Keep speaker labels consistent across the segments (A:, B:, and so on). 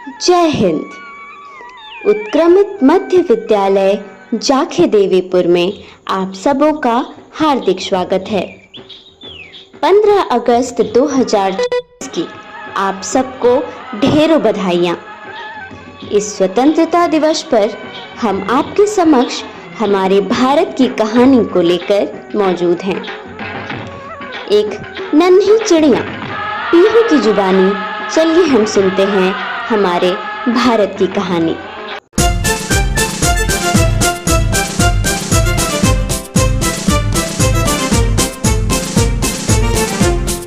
A: जय हिंद। उत्क्रमित मध्य विद्यालय जाखे देवीपुर में आप सबों का हार्दिक स्वागत है। 15 अगस्त 2023 की आप सबको ढेरों बधाइयाँ। इस स्वतंत्रता दिवस पर हम आपके समक्ष हमारे भारत की कहानी को लेकर मौजूद हैं। एक नन्ही चिड़िया पीहू की जुबानी, चलिए हम सुनते हैं हमारे भारत की कहानी।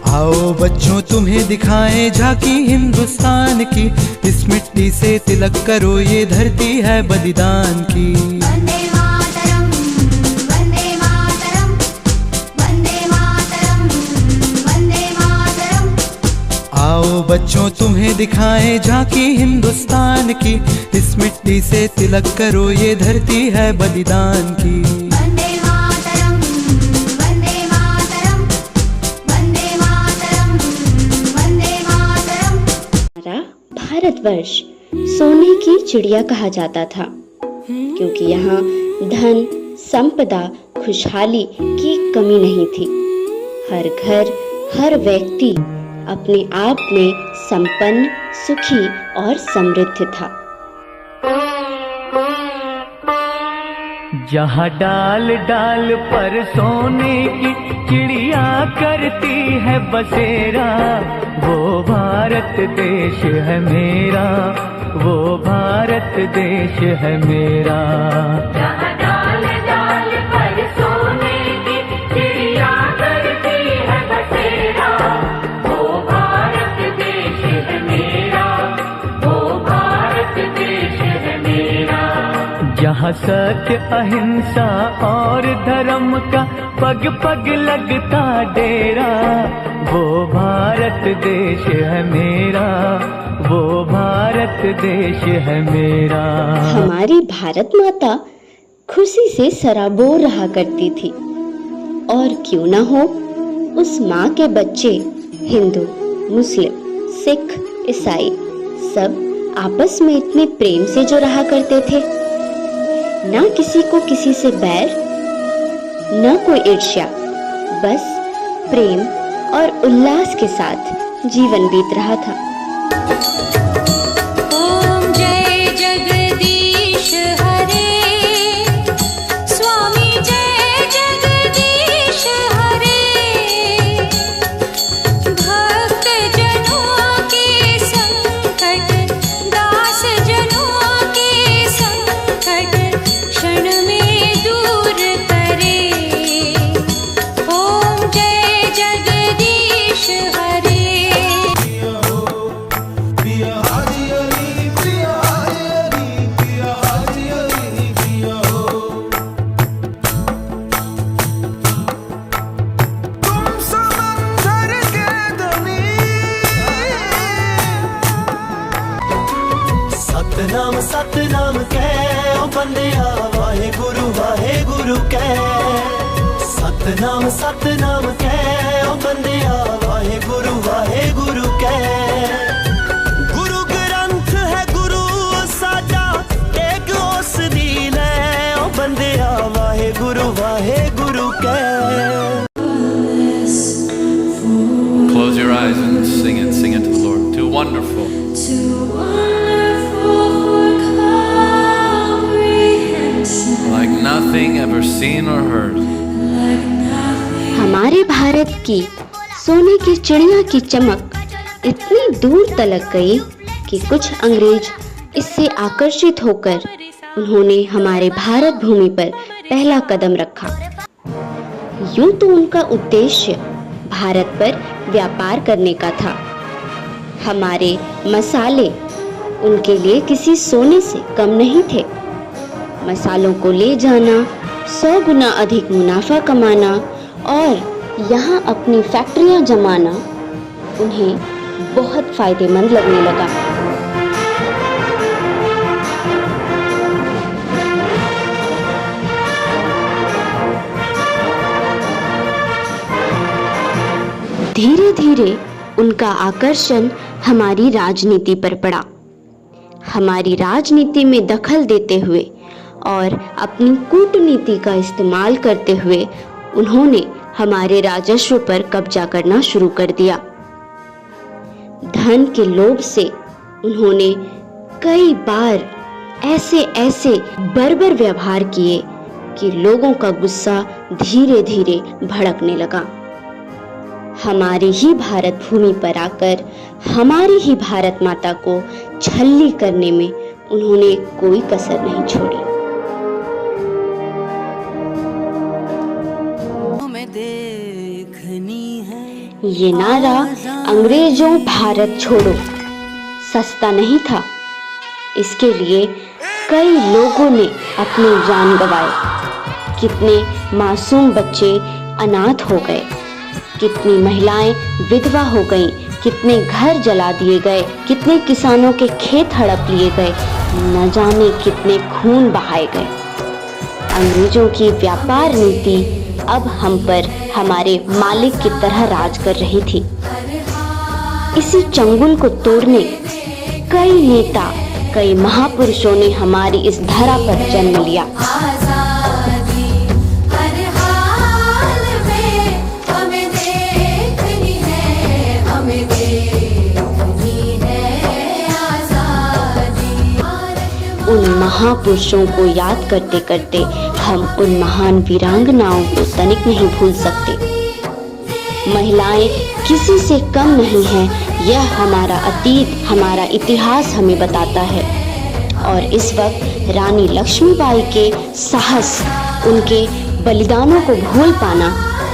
B: आओ बच्चों तुम्हें दिखाएं झांकी हिंदुस्तान की, इस मिट्टी से तिलक करो ये धरती है बलिदान की।
C: वंदे मातरम, वंदे मातरम, वंदे मातरम, वंदे मातरम।
B: आओ बच्चों तुम्हें दिखाएं झांकी हिंदुस्तान की, इस मिट्टी से तिलक करो ये धरती है बलिदान की।
C: वंदे मातरम, वंदे मातरम, वंदे मातरम, वंदे मातरम।
A: हमारा भारतवर्ष सोने की चिड़िया कहा जाता था, क्योंकि यहाँ धन, संपदा, खुशहाली की कमी नहीं थी। हर घर, हर व्यक्ति अपने आप में संपन्न, सुखी और समृद्ध था।
D: जहाँ डाल डाल पर सोने की चिड़िया करती है बसेरा, वो भारत देश है मेरा, वो भारत देश है मेरा।
C: जहाँ डाल डाल पर सोने की चिड़िया करती है बसेरा, वो भारत देश है मेरा, वो भारत देश है मेरा।
D: जहाँ सत्य, अहिंसा और धर्म का पग पग लगता डेरा, वो भारत देश है मेरा, वो भारत देश है मेरा।
A: हमारी भारत माता खुशी से सराबोर रहा करती थी, और क्यों ना हो, उस माँ के बच्चे हिंदू, मुस्लिम, सिख, ईसाई सब आपस में इतने प्रेम से जो रहा करते थे। ना किसी को किसी से बैर, न कोई ईर्ष्या, बस प्रेम और उल्लास के साथ जीवन बीत रहा था।
C: ओम जय जगदीश हरे, स्वामी जय जगदीश हरे। भक्त जनों के संकट, दास जनों के संकट क्षण में दूर करे। ओम जय जगदीश हरे।
B: सतनाम सतनाम कह ओ बंदिया, वाहे गुरु कह। सतनाम सतनाम कह ओ बंदिया, वाहे गुरु कह। गुरु ग्रंथ है गुरु साडा, एक उस दी लै ओ बंदिया, वाहे गुरु कह।
E: Close your eyes and sing it to the Lord. Too wonderful. Like nothing ever seen or heard.
A: हमारे भारत की सोने की चिड़िया की चमक इतनी दूर तलक गई कि कुछ अंग्रेज इससे आकर्षित होकर उन्होंने हमारे भारत भूमि पर पहला कदम रखा। यूं तो उनका उद्देश्य भारत पर व्यापार करने का था। हमारे मसाले उनके लिए किसी सोने से कम नहीं थे। मसालों को ले जाना, 100 गुना अधिक मुनाफा कमाना और यहाँ अपनी फैक्ट्रियाँ जमाना उन्हें बहुत फायदेमंद लगने लगा। धीरे धीरे उनका आकर्षण हमारी राजनीति पर पड़ा। हमारी राजनीति में दखल देते हुए और अपनी कूटनीति का इस्तेमाल करते हुए उन्होंने हमारे राजस्व पर कब्जा करना शुरू कर दिया। धन के लोभ से उन्होंने कई बार ऐसे बर्बर व्यवहार किए कि लोगों का गुस्सा धीरे धीरे भड़कने लगा। हमारी ही भारत भूमि पर आकर हमारी ही भारत माता को छल्ली करने में उन्होंने कोई कसर नहीं छोड़ी। ये नारा अंग्रेजों भारत छोड़ो सस्ता नहीं था। इसके लिए कई लोगों ने अपनी जान गंवाए। कितने मासूम बच्चे अनाथ हो गए, कितनी महिलाएं विधवा हो गईं, कितने घर जला दिए गए, कितने किसानों के खेत हड़प लिए गए, न जाने कितने खून बहाए गए। अंग्रेजों की व्यापार नीति अब हम पर हमारे मालिक की तरह राज कर रही थी। इसी चंगुल को तोड़ने कई नेता, कई महापुरुषों ने हमारी इस धरा पर जन्म लिया। उन महापुरुषों को याद करते करते हम उन महान वीरांगनाओं को तनिक नहीं भूल सकते। महिलाएं किसी से कम नहीं हैं, यह हमारा अतीत, हमारा इतिहास हमें बताता है। और इस वक्त रानी लक्ष्मीबाई के साहस, उनके बलिदानों को भूल पाना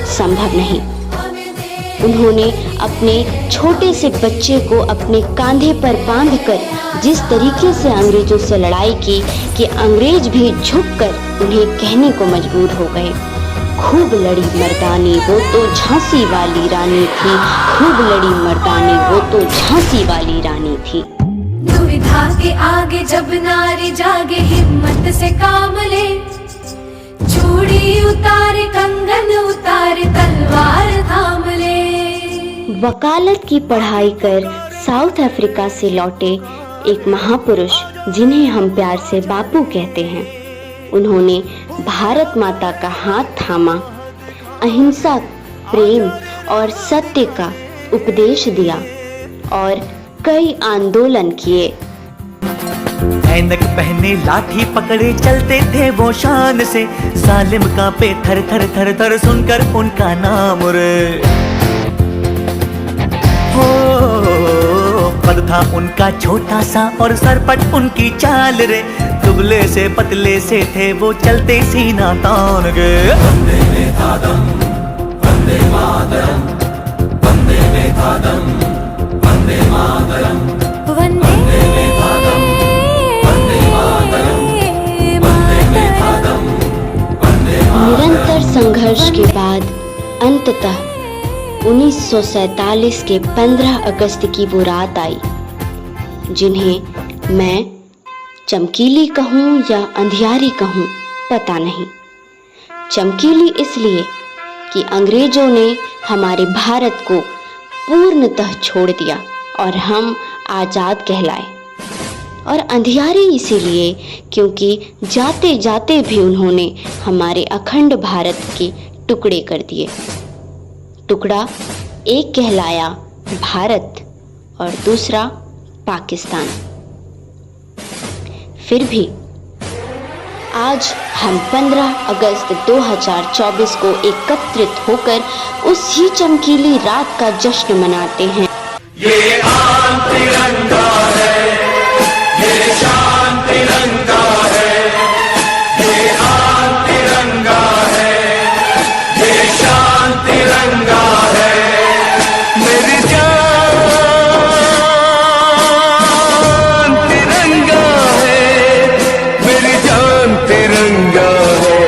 A: संभव नहीं। उन्होंने अपने छोटे से बच्चे को अपने कंधे पर बांधकर जिस तरीके से अंग्रेजों से लड़ाई की कि अंग्रेज भी झुककर उन्हें कहने को मजबूर हो गए, खूब लड़ी मर्दानी वो तो झांसी वाली रानी थी, खूब लड़ी मर्दानी वो तो झांसी वाली रानी थी।
C: दुविधा के आगे जब नारी जागे, हिम्मत से काम ले, चूड़ी उतारे, कंगन उतारे, तलवार थाम ले।
A: वकालत की पढ़ाई कर साउथ अफ्रीका से लौटे एक महापुरुष, जिन्हें हम प्यार से बापू कहते हैं, उन्होंने भारत माता का हाथ थामा, अहिंसा, प्रेम और सत्य का उपदेश दिया और कई आंदोलन किए।
D: ऐनक पहने लाठी पकड़े चलते थे वो शान से, सालिम कांपे थर थर थर थर सुनकर उनका नाम रे। हो पद था उनका छोटा सा और सरपट उनकी चाल रे, दुबले से पतले से थे वो चलते सीना तान गए। वंदे में था दम, वंदे मातरम, वंदे में था दम, वंदे मातरम,
C: वंदे
D: में था दम, वंदे मातरम, वंदे में था दम, वंदे मातरम।
A: निरंतर संघर्ष के बाद अंततः 1947 के 15 अगस्त की वो रात आई, जिन्हें मैं चमकीली कहूँ या अंधियारी कहूँ पता नहीं। चमकीली इसलिए कि अंग्रेजों ने हमारे भारत को पूर्णतः छोड़ दिया और हम आज़ाद कहलाए, और अंधियारी इसीलिए क्योंकि जाते जाते भी उन्होंने हमारे अखंड भारत के टुकड़े कर दिए। टुकड़ा एक कहलाया भारत और दूसरा पाकिस्तान। फिर भी आज हम 15 अगस्त 2024 को एकत्रित होकर उसी चमकीली रात का जश्न मनाते हैं।
F: ये आन तिरंगा है, ये शान तिरंगा है, ये आन तिरंगा है, ये शान तिरंगा है। मेरी जान तिरंगा है, मेरी जान तिरंगा है,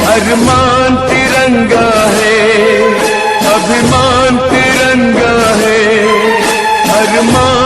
F: अरमान तिरंगा है, अभिमान तिरंगा है, अरमान